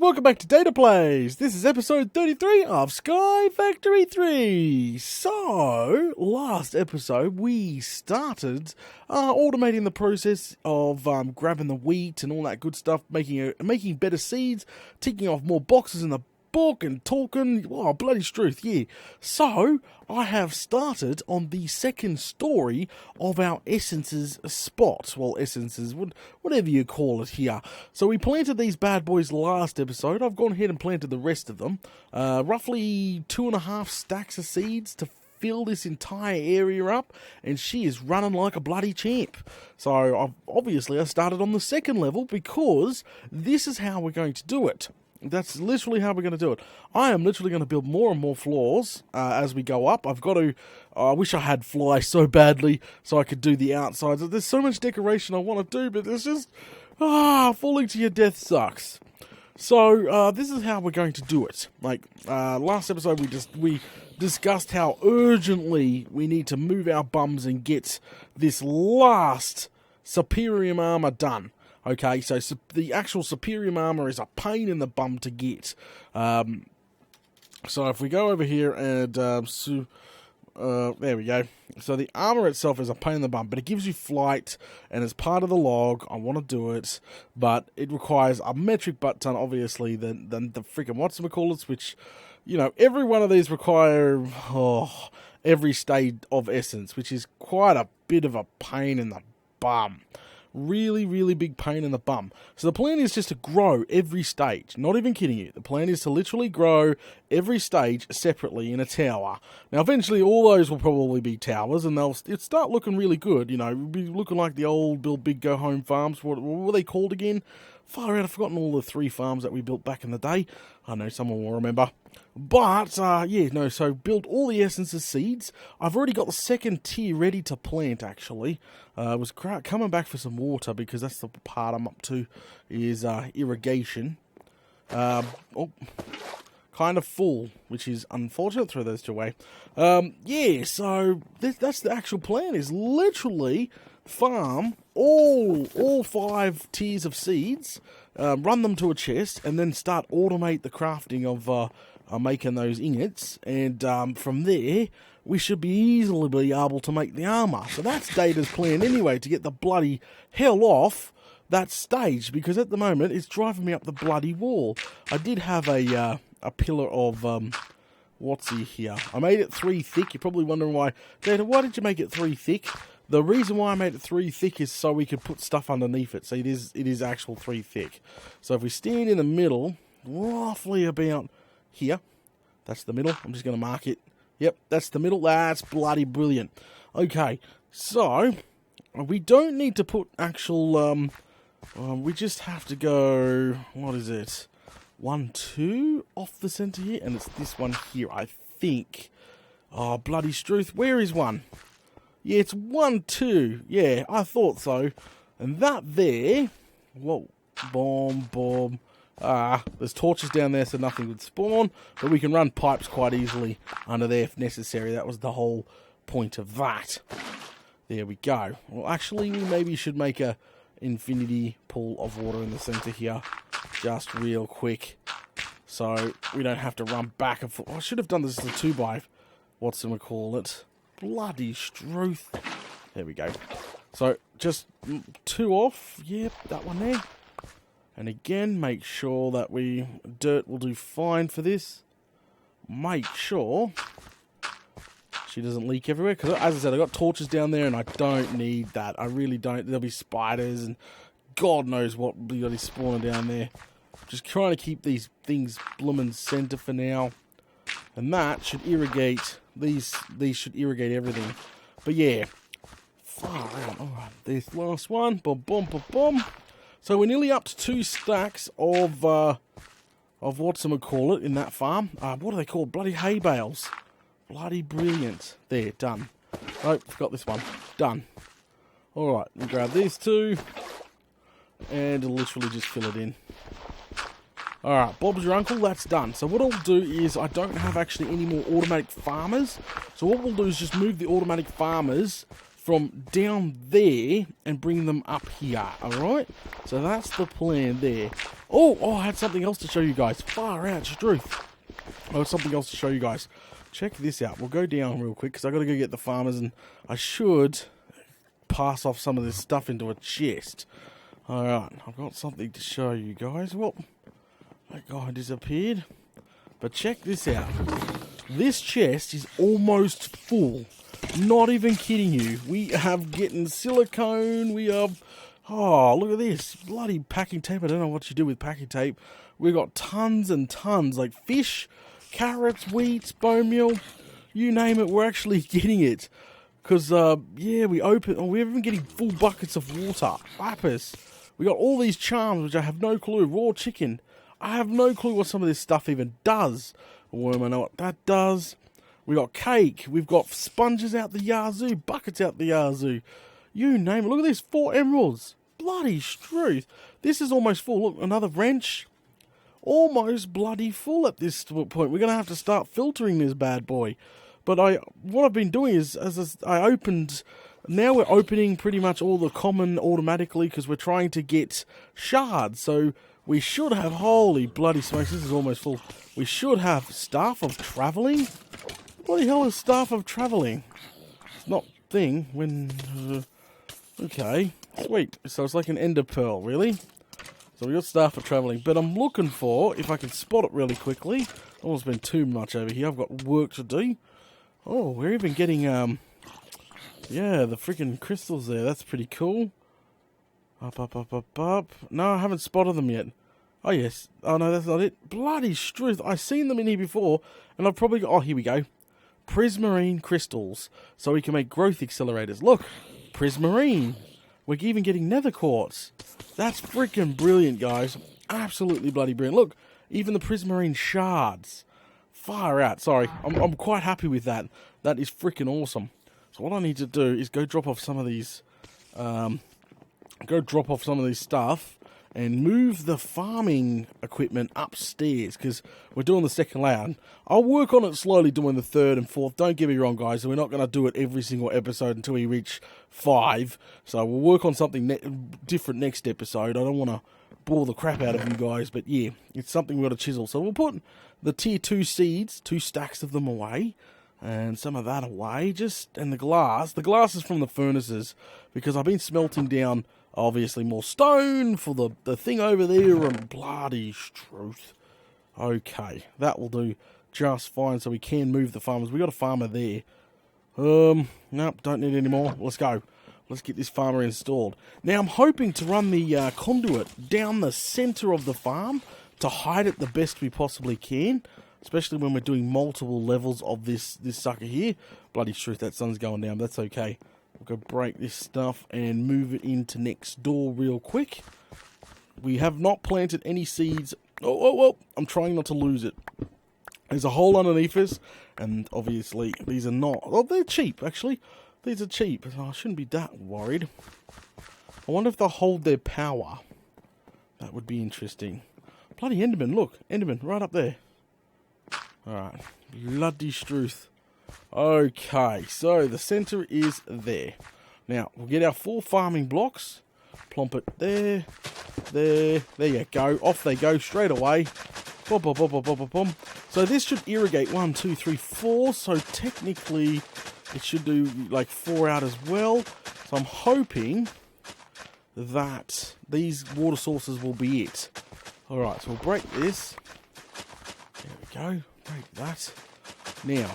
welcome back to Data Plays. This is episode 33 of Sky Factory 3. So, last episode we started automating the process of grabbing the wheat and all that good stuff, making better seeds, ticking off more boxes in the book and talking, oh bloody struth, yeah. So, I have started on the second story of our essences spot. Well, essences, whatever you call it here. So we planted these bad boys last episode. I've gone ahead and planted the rest of them. Roughly 2.5 stacks of seeds to fill this entire area up, and she is running like a bloody champ. So, obviously I started on the second level because this is how we're going to do it. That's literally how we're going to do it. I am literally going to build more and more floors as we go up. I've got to... I wish I had fly so badly so I could do the outsides. There's so much decoration I want to do, but there's just... falling to your death sucks. So, this is how we're going to do it. Like, last episode we discussed how urgently we need to move our bums and get this last Supremium Armour done. Okay, so the actual Supremium Armour is a pain in the bum to get. So if we go over here and... there we go. So the armour itself is a pain in the bum, but it gives you flight, and as part of the log, I want to do it, but it requires a metric butt ton, obviously, than the freaking whatchamacallits, which, you know, every one of these require every stage of essence, which is quite a bit of a pain in the bum. Really, really big pain in the bum. So the plan is just to grow every stage. Not even kidding you. The plan is to literally grow every stage separately in a tower. Now, eventually, all those will probably be towers, and they'll start looking really good. You know, it'll be looking like the old Build Big Go Home farms. What were they called again? Far out, I've forgotten all the 3 farms that we built back in the day. I know someone will remember. But, so build all the essences seeds. I've already got the second tier ready to plant, actually. I was coming back for some water, because that's the part I'm up to, is irrigation. Kind of full, which is unfortunate. Throw those two away. So that's the actual plan, is literally farm all 5 tiers of seeds, run them to a chest, and then start automate the crafting of making those ingots, and from there we should be easily be able to make the armour. So that's Data's plan anyway, to get the bloody hell off that stage, because at the moment it's driving me up the bloody wall. I did have a pillar of what's here. I made it 3 thick. You're probably wondering why, Data, why did you make it 3 thick? The reason why I made it 3 thick is so we could put stuff underneath it. So it is actual 3 thick. So if we stand in the middle, roughly about here, that's the middle. I'm just going to mark it. Yep, that's the middle. That's bloody brilliant. Okay, so we don't need to put actual... we just have to go... What is it? 1, 2 off the centre here, and it's this one here, I think. Oh, bloody struth. Where is 1? Yeah, it's 1, 2. Yeah, I thought so. And that there... Whoa. Bomb. There's torches down there, so nothing would spawn. But we can run pipes quite easily under there if necessary. That was the whole point of that. There we go. Well, actually, we maybe should make a infinity pool of water in the centre here. Just real quick. So we don't have to run back and forth. I should have done this as a 2x. Whatchamacallit. Bloody struth. There we go. So, just 2 off. Yep, that one there. And again, make sure that dirt will do fine for this. Make sure she doesn't leak everywhere. Because, as I said, I've got torches down there, and I don't need that. I really don't. There'll be spiders, and God knows what bloody spawning down there. Just trying to keep these things blooming centre for now. And that should irrigate... These should irrigate everything. But yeah, far out. Alright, this last one. Boom. So we're nearly up to 2 stacks of whatchamacallit in that farm. What are they called? Bloody hay bales. Bloody brilliant. There, done. Oh, forgot this one. Done. Alright, we'll grab these 2. And literally just fill it in. Alright, Bob's your uncle, that's done. So what I'll do is, I don't have actually any more automatic farmers. So what we'll do is just move the automatic farmers from down there and bring them up here, alright? So that's the plan there. Oh, I had something else to show you guys. Far out, truth. I had something else to show you guys. Check this out. We'll go down real quick because I got to go get the farmers, and I should pass off some of this stuff into a chest. Alright, I've got something to show you guys. Well, that guy disappeared. But check this out. This chest is almost full. Not even kidding you. We have getting silicone. We have... Oh, look at this. Bloody packing tape. I don't know what you do with packing tape. We got tons and tons. Like fish, carrots, wheat, bone meal. You name it. We're actually getting it. Because, yeah, we're even getting full buckets of water. Lapis. We got all these charms, which I have no clue. Raw chicken. I have no clue what some of this stuff even does. Worm, I know what that does. We got cake. We've got sponges out the yazoo. Buckets out the yazoo. You name it. Look at this. 4 emeralds. Bloody struth. This is almost full. Look, another wrench. Almost bloody full at this point. We're going to have to start filtering this bad boy. But what I've been doing is, now we're opening pretty much all the common automatically because we're trying to get shards. So we should have, holy bloody smokes, this is almost full. We should have Staff of Travelling. What the hell is Staff of Travelling? It's not thing when... okay, sweet. So it's like an ender pearl, really? So we got Staff of Travelling. But I'm looking for, if I can spot it really quickly. I don't want to spend too much over here. I've got work to do. Oh, we're even getting, yeah, the freaking crystals there. That's pretty cool. Up. No, I haven't spotted them yet. Oh, yes. Oh, no, that's not it. Bloody struth. I've seen them in here before, and I've probably got... Oh, here we go. Prismarine crystals. So we can make growth accelerators. Look, Prismarine. We're even getting nether quartz. That's freaking brilliant, guys. Absolutely bloody brilliant. Look, even the Prismarine shards. Far out. Sorry, I'm quite happy with that. That is freaking awesome. So what I need to do is go drop off some of these... stuff and move the farming equipment upstairs because we're doing the second layout. I'll work on it slowly doing the third and fourth. Don't get me wrong, guys. We're not going to do it every single episode until we reach 5. So we'll work on something different next episode. I don't want to bore the crap out of you guys, but yeah, it's something we've got to chisel. So we'll put the tier 2 seeds, 2 stacks of them away. And some of that away, and the glass. The glass is from the furnaces because I've been smelting down, obviously, more stone for the thing over there and bloody truth. Okay, that will do just fine so we can move the farmers. We got a farmer there. Nope, don't need any more. Let's go. Let's get this farmer installed. Now, I'm hoping to run the conduit down the center of the farm to hide it the best we possibly can. Especially when we're doing multiple levels of this sucker here. Bloody truth, that sun's going down. That's okay. We'll go break this stuff and move it into next door real quick. We have not planted any seeds. Oh, I'm trying not to lose it. There's a hole underneath us. And obviously, these are not... Oh, they're cheap, actually. These are cheap. I shouldn't be that worried. I wonder if they'll hold their power. That would be interesting. Bloody Enderman, look. Enderman, right up there. Alright, bloody struth. Okay, so the center is there. Now, we'll get our 4 farming blocks. Plump it there. There you go. Off they go straight away. Boom, boom, boom, boom, boom, boom, boom. So this should irrigate 1, 2, 3, 4. So technically, it should do like 4 out as well. So I'm hoping that these water sources will be it. Alright, so we'll break this. There we go. Break that. Now,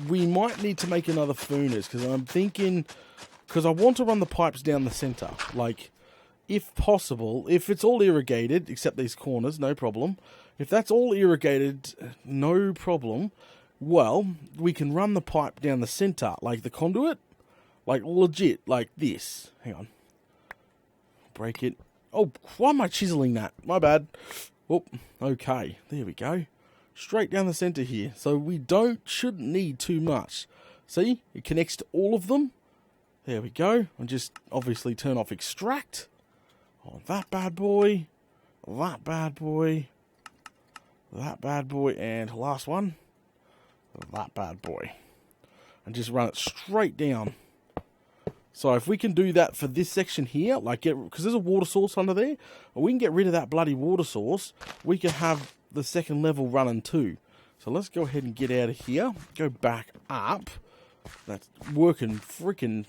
we might need to make another furnace because I'm thinking, because I want to run the pipes down the center. Like, if possible, if it's all irrigated, except these corners, no problem. If that's all irrigated, no problem. Well, we can run the pipe down the center, like the conduit, like legit, like this. Hang on. Break it. Oh, why am I chiseling that? My bad. Oh, okay. There we go. Straight down the center here. So we shouldn't need too much. See? It connects to all of them. There we go. And just obviously turn off extract. Oh, that bad boy. That bad boy. That bad boy. And last one. That bad boy. And just run it straight down. So if we can do that for this section here, like because there's a water source under there, or we can get rid of that bloody water source, we can have the second level running too. So let's go ahead and get out of here. Go back up. That's working freaking...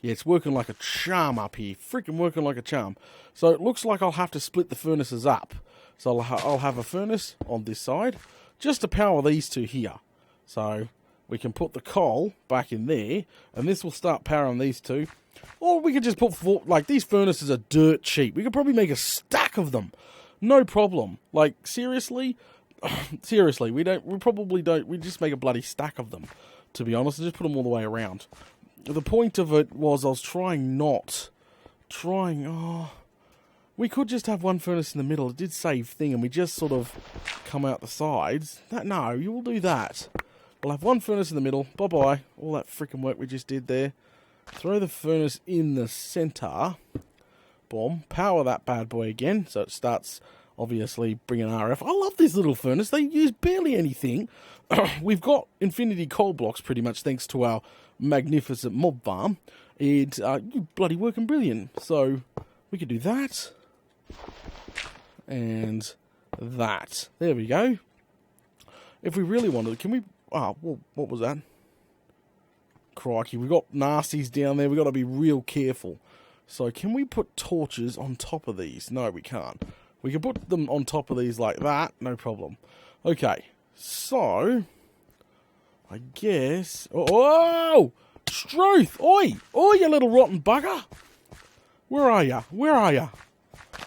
Yeah, it's working like a charm up here. Freaking working like a charm. So it looks like I'll have to split the furnaces up. So I'll have a furnace on this side, just to power these two here. So we can put the coal back in there, and this will start powering these two. Or we could just put like, these furnaces are dirt cheap. We could probably make a stack of them. No problem. Like, seriously? Seriously, we probably don't. We just make a bloody stack of them, to be honest, and just put them all the way around. The point of it was I was we could just have one furnace in the middle. It did save thing, and we just sort of come out the sides. No, you will do that. We'll have one furnace in the middle. Bye-bye. All that freaking work we just did there. Throw the furnace in the center. Boom. Power that bad boy again, so it starts... obviously bringing RF. I love this little furnace. They use barely anything. We've got infinity coal blocks pretty much thanks to our magnificent mob farm. It's bloody working brilliant. So we could do that. And that. There we go. If we really wanted, can we... Oh, well, what was that? Crikey, we've got nasties down there. We've got to be real careful. So can we put torches on top of these? No, we can't. We can put them on top of these like that, no problem. Okay, so I guess... Oh! Struth! Oi! Oi, you little rotten bugger! Where are ya? Where are ya?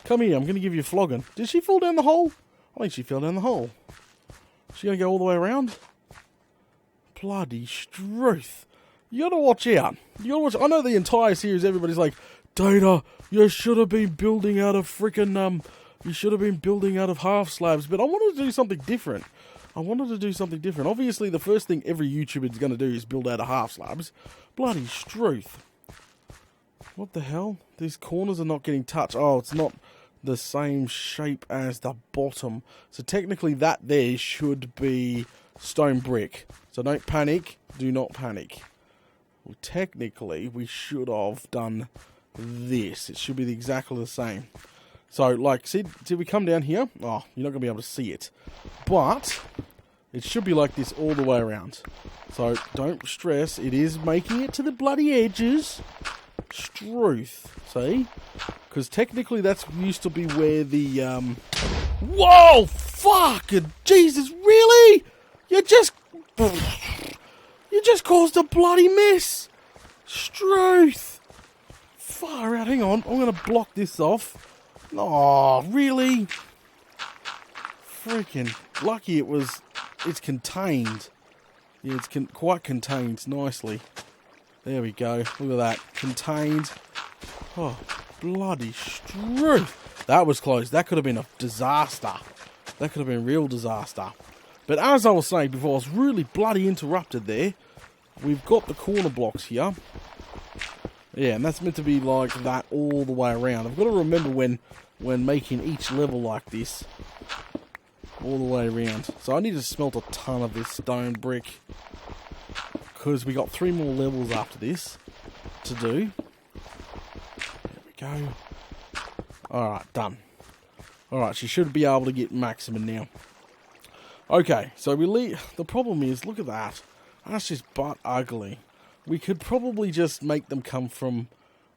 Come here, I'm going to give you a flogging. Did she fall down the hole? I think she fell down the hole. Is she going to go all the way around? Bloody Struth. You got to watch out. You got to watch... I know the entire series, everybody's like, Data, you should have been building out of freaking... You should have been building out of half slabs, but I wanted to do something different. Obviously, the first thing every YouTuber is going to do is build out of half slabs. Bloody Struth. What the hell? These corners are not getting touched. Oh, it's not the same shape as the bottom. So technically that there should be stone brick. So don't panic. Do not panic. Well, technically, we should have done this. It should be exactly the same. So, like, see, did we come down here? Oh, you're not going to be able to see it. But it should be like this all the way around. So, don't stress. It is making it to the bloody edges. Struth. See? Because technically that's used to be where the, Whoa! Fuck! Jesus, really? You just caused a bloody mess. Struth. Far out. Hang on. I'm going to block this off. Oh, really? Freaking lucky it's contained. Yeah, it's quite contained nicely. There we go. Look at that. Contained. Oh, bloody Struth. That was close. That could have been a disaster. That could have been a real disaster. But as I was saying before, I was really bloody interrupted there. We've got the corner blocks here. Yeah, and that's meant to be like that all the way around. I've got to remember when making each level like this, all the way around. So I need to smelt a ton of this stone brick, because we got 3 more levels after this to do. There we go. Alright, done. Alright, she should be able to get maximum now. Okay, so we leave. The problem is, look at that. That's just butt ugly. We could probably just make them come from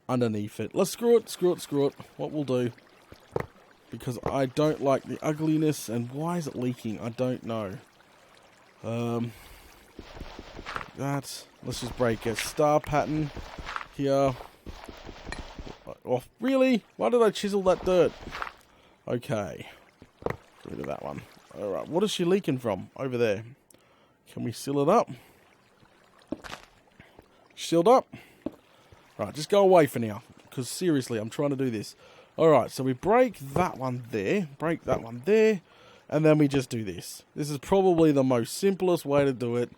underneath it. Let's screw it. What we'll do, because I don't like the ugliness, and why is it leaking? I don't know. Let's just break a star pattern here. Oh, really? Why did I chisel that dirt? Okay. Get rid of that one. Alright, what is she leaking from? Over there. Can we seal it up? Sealed up. Right, just go away for now, because seriously, I'm trying to do this. Alright, so we break that one there, and then we just do this. This is probably the most simplest way to do it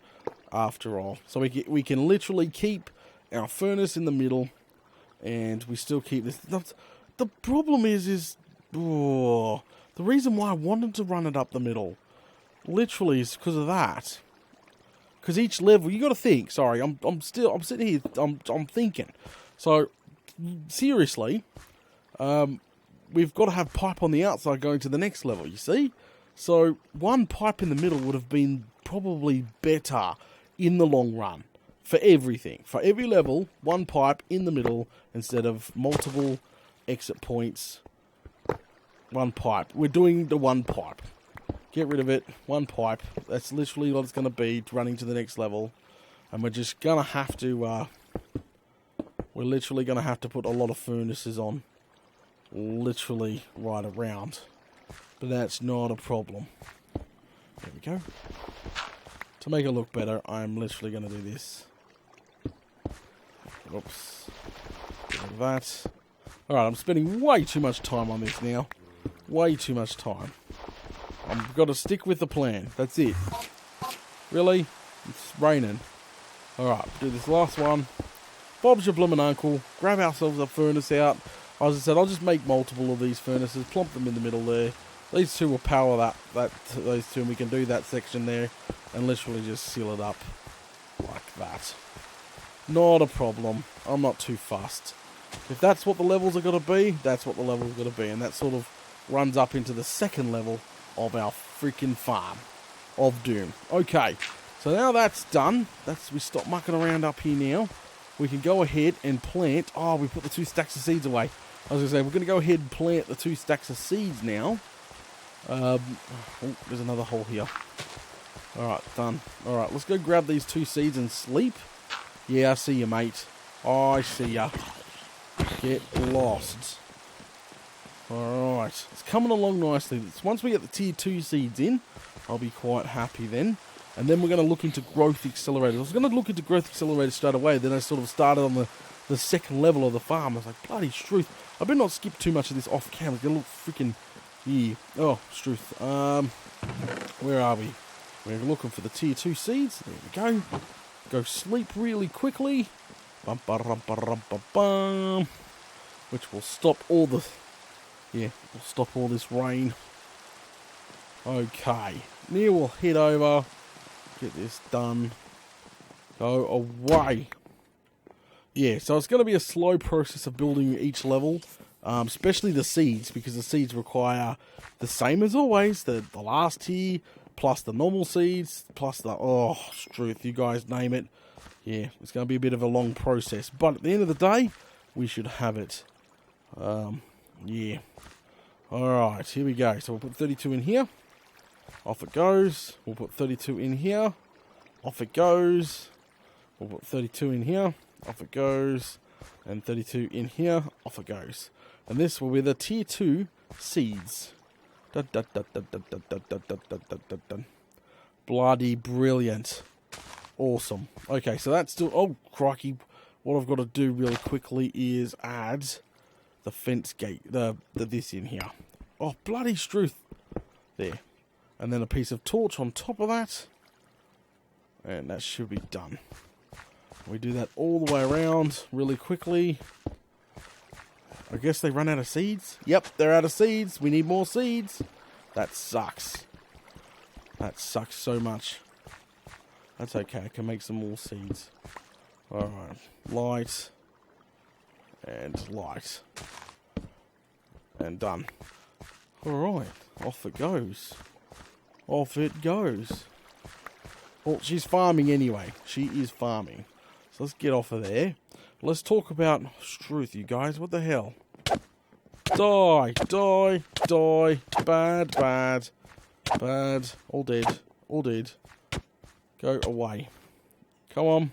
after all. So we can literally keep our furnace in the middle, and we still keep this. The problem is the reason why I wanted to run it up the middle, literally, is because of that. Because each level, you got to think. Sorry, I'm sitting here. I'm thinking. So seriously, we've got to have pipe on the outside going to the next level. You see, so one pipe in the middle would have been probably better in the long run for everything. For every level, one pipe in the middle instead of multiple exit points. One pipe. We're doing the one pipe. Get rid of it. One pipe. That's literally what it's going to be running to the next level. And we're just going to have to... we're literally going to have to put a lot of furnaces on. Literally right around. But that's not a problem. There we go. To make it look better, I'm literally going to do this. Oops. Get rid of that. Alright, I'm spending way too much time on this now. Way too much time. I've got to stick with the plan. That's it. Really? It's raining. Alright, do this last one. Bob's your bloomin' uncle. Grab ourselves a furnace out. As I said, I'll just make multiple of these furnaces. Plump them in the middle there. These two will power those two, and we can do that section there. And literally just seal it up. Like that. Not a problem. I'm not too fussed. If that's what the levels are going to be, that's what the levels are going to be. And that sort of runs up into the second level of our freaking farm of doom. Okay, so now that's done. We stop mucking around up here now. We can go ahead and plant. Oh, we put the 2 stacks of seeds away. I was going to say, we're going to go ahead and plant the 2 stacks of seeds now. Oh, there's another hole here. Alright, done. Alright, let's go grab these 2 seeds and sleep. Yeah, I see you, mate. Oh, I see ya. Get lost. Alright, it's coming along nicely. Once we get the tier 2 seeds in, I'll be quite happy then. And then we're going to look into growth accelerators. I was going to look into growth accelerators straight away, then I sort of started on the second level of the farm. I was like, bloody struth. I better not skip too much of this off camera. It's going to look freaking... Yeah. Oh, struth. Where are we? We're looking for the tier 2 seeds. There we go. Go sleep really quickly. Bum, ba-rum, ba-rum, ba-bum. Which will stop all the... Yeah, we'll stop all this rain. Okay. Now we'll head over. Get this done. Go away. Yeah, so it's going to be a slow process of building each level. Especially the seeds, because the seeds require the same as always. The last tier, plus the normal seeds, plus the... Oh, struth, you guys name it. Yeah, it's going to be a bit of a long process. But at the end of the day, we should have it. Yeah. Alright, here we go. So we'll put 32 in here. Off it goes. We'll put 32 in here. Off it goes. We'll put 32 in here. Off it goes. And 32 in here. Off it goes. And this will be the tier 2 seeds. Dun, dun, dun, dun, dun, dun, dun, dun, dun, dun, dun, dun. Bloody brilliant. Awesome. Okay, so that's still... Oh, crikey. What I've got to do really quickly is add the fence gate, the this in here. Oh, bloody struth. There. And then a piece of torch on top of that. And that should be done. We do that all the way around really quickly. I guess they run out of seeds. Yep, they're out of seeds. We need more seeds. That sucks. That sucks so much. That's okay. I can make some more seeds. Alright. Light. And light. And done. Alright. Off it goes. Off it goes. Well, she's farming anyway. She is farming. So let's get off of there. Let's talk about truth, you guys. What the hell? Die. Die. Die. Bad. Bad. Bad. All dead. All dead. Go away. Come on.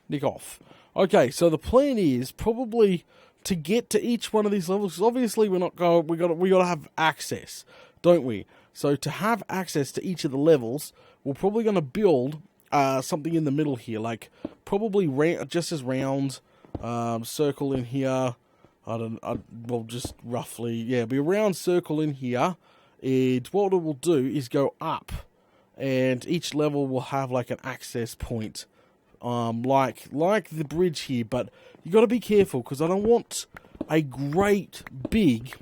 Nick off. Okay, so the plan is probably to get to each one of these levels. Because obviously we're not going. We got to have access, don't we? So to have access to each of the levels, we're probably going to build something in the middle here, like probably just as round circle in here. Well, just roughly, yeah, be a round circle in here. And what it will do is go up, and each level will have like an access point, like the bridge here. But you got to be careful, because I don't want a great big.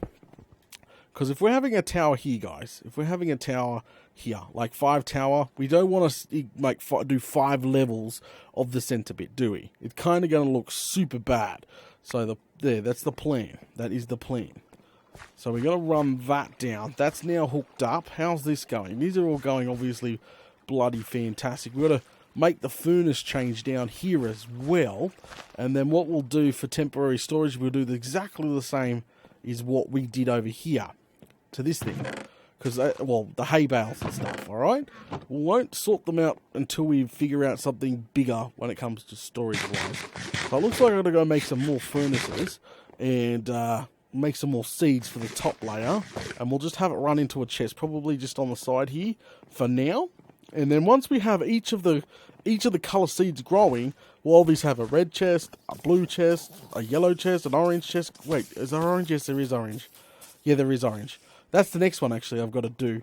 Because if we're having a tower here, guys, if we're having a tower here, like 5 tower. We don't want to do 5 levels of the center bit, do we? It's kind of going to look super bad. So that's the plan. That is the plan. So we're going to run that down. That's now hooked up. How's this going? These are all going obviously bloody fantastic. We've got to make the furnace change down here as well. And then what we'll do for temporary storage, we'll do exactly the same as what we did over here to this thing. Because, well, the hay bales and stuff, alright? We won't sort them out until we figure out something bigger when it comes to storage-wise. So it looks like I'm going to go make some more furnaces and make some more seeds for the top layer. And we'll just have it run into a chest, probably just on the side here for now. And then once we have each of the colour seeds growing, we'll obviously have a red chest, a blue chest, a yellow chest, an orange chest. Wait, is there orange? Yes, there is orange. Yeah, there is orange. That's the next one, actually, I've got to do.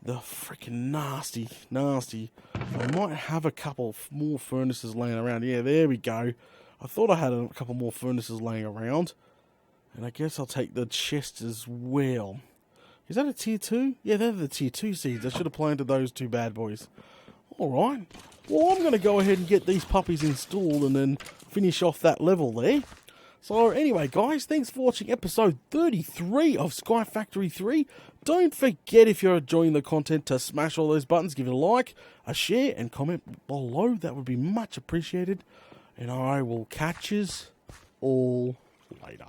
The freaking nasty. I might have a couple more furnaces laying around. Yeah, there we go. I thought I had a couple more furnaces laying around. And I guess I'll take the chest as well. Is that a tier 2? Yeah, they're the tier 2 seeds. I should have planted those 2 bad boys. Alright. Well, I'm going to go ahead and get these puppies installed and then finish off that level there. So anyway, guys, thanks for watching episode 33 of Sky Factory 3. Don't forget, if you're enjoying the content, to smash all those buttons, give it a like, a share, and comment below. That would be much appreciated. And I will catch yous all later.